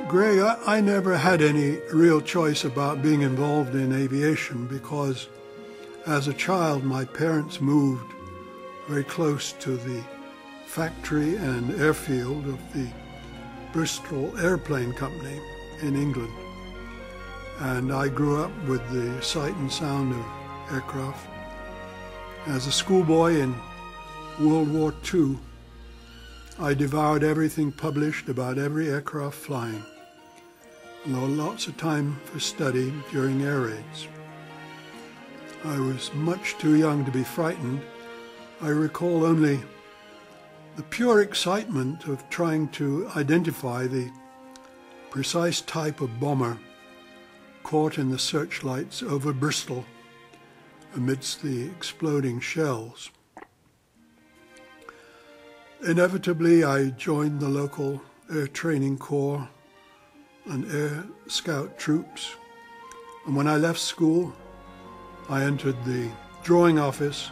Greg, I never had any real choice about being involved in aviation because as a child my parents moved very close to the factory and airfield of the Bristol Airplane Company in England. And I grew up with the sight and sound of aircraft. As a schoolboy in World War II, I devoured everything published about every aircraft flying. And there were lots of time for study during air raids. I was much too young to be frightened. I recall only the pure excitement of trying to identify the precise type of bomber caught in the searchlights over Bristol amidst the exploding shells. Inevitably, I joined the local Air Training Corps and Air Scout troops, and when I left school, I entered the drawing office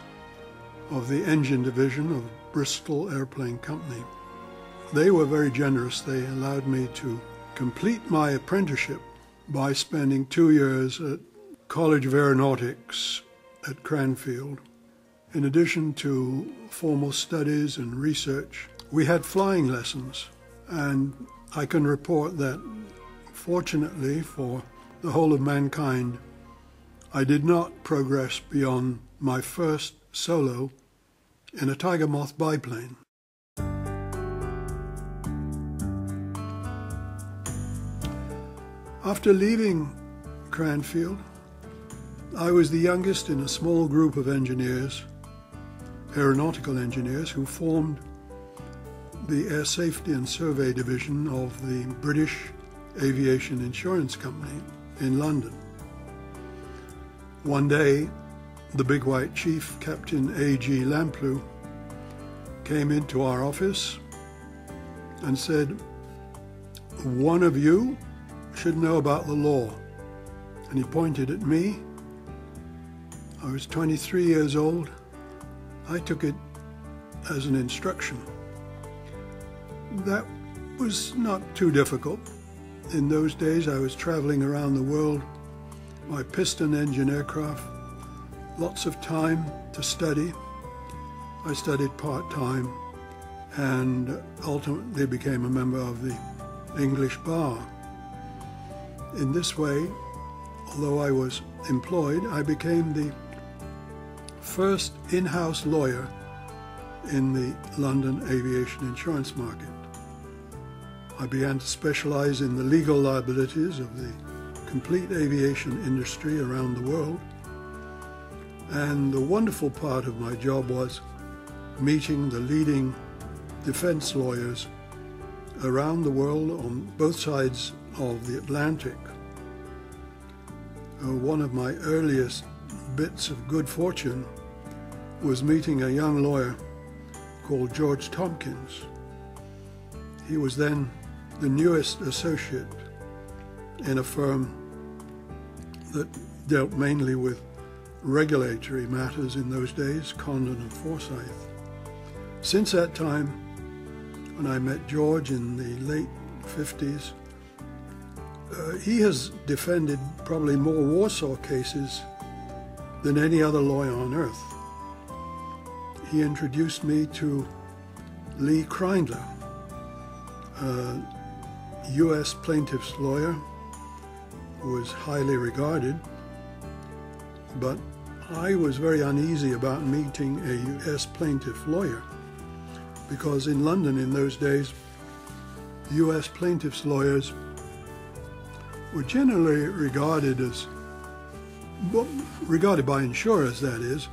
of the engine division of Bristol Airplane Company. They were very generous. They allowed me to complete my apprenticeship by spending 2 years at College of Aeronautics at Cranfield. In addition to formal studies and research, we had flying lessons, and I can report that, fortunately for the whole of mankind, I did not progress beyond my first solo in a Tiger Moth biplane. After leaving Cranfield, I was the youngest in a small group of engineers, aeronautical engineers, who formed the Air Safety and Survey Division of the British Aviation Insurance Company in London. One day, the big white chief, Captain A.G. Lamplugh, came into our office and said, "One of you should know about the law." And he pointed at me. I was 23 years old. I took it as an instruction. That was not too difficult. In those days, I was traveling around the world by piston engine aircraft, lots of time to study. I studied part-time and ultimately became a member of the English bar. In this way, although I was employed, I became the first in-house lawyer in the London aviation insurance market. I began to specialize in the legal liabilities of the complete aviation industry around the world. And the wonderful part of my job was meeting the leading defense lawyers around the world on both sides of the Atlantic. One of my earliest bits of good fortune was meeting a young lawyer called George Tompkins. He was then the newest associate in a firm that dealt mainly with regulatory matters in those days, Condon and Forsyth. Since that time, when I met George in the late 50s, he has defended probably more Warsaw cases than any other lawyer on earth. He introduced me to Lee Kreindler, a U.S. plaintiff's lawyer who was highly regarded, but I was very uneasy about meeting a U.S. plaintiff lawyer because in London in those days, U.S. plaintiff's lawyers were generally regarded by insurers, that is,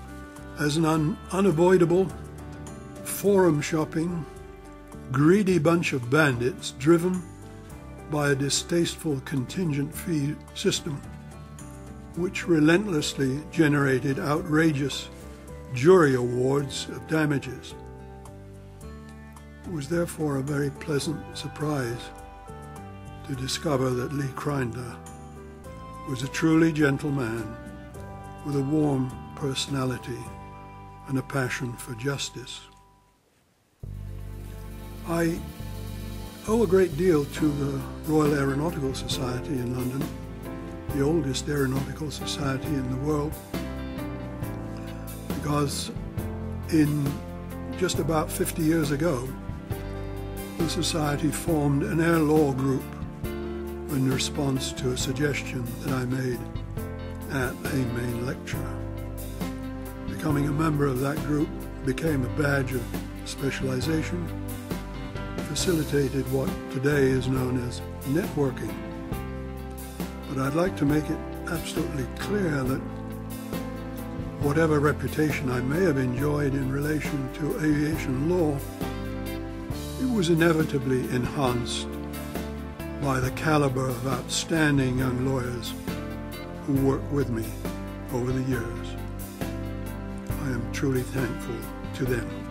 as an unavoidable forum shopping, greedy bunch of bandits driven by a distasteful contingent fee system, which relentlessly generated outrageous jury awards of damages. It was therefore a very pleasant surprise to discover that Lee Crinder was a truly gentle man with a warm personality and a passion for justice. I owe a great deal to the Royal Aeronautical Society in London, the oldest aeronautical society in the world, because in just about 50 years ago, the society formed an air law group in response to a suggestion that I made at a main lecture. Becoming a member of that group became a badge of specialization, facilitated what today is known as networking. But I'd like to make it absolutely clear that whatever reputation I may have enjoyed in relation to aviation law, it was inevitably enhanced by the caliber of outstanding young lawyers who worked with me over the years. I am truly thankful to them.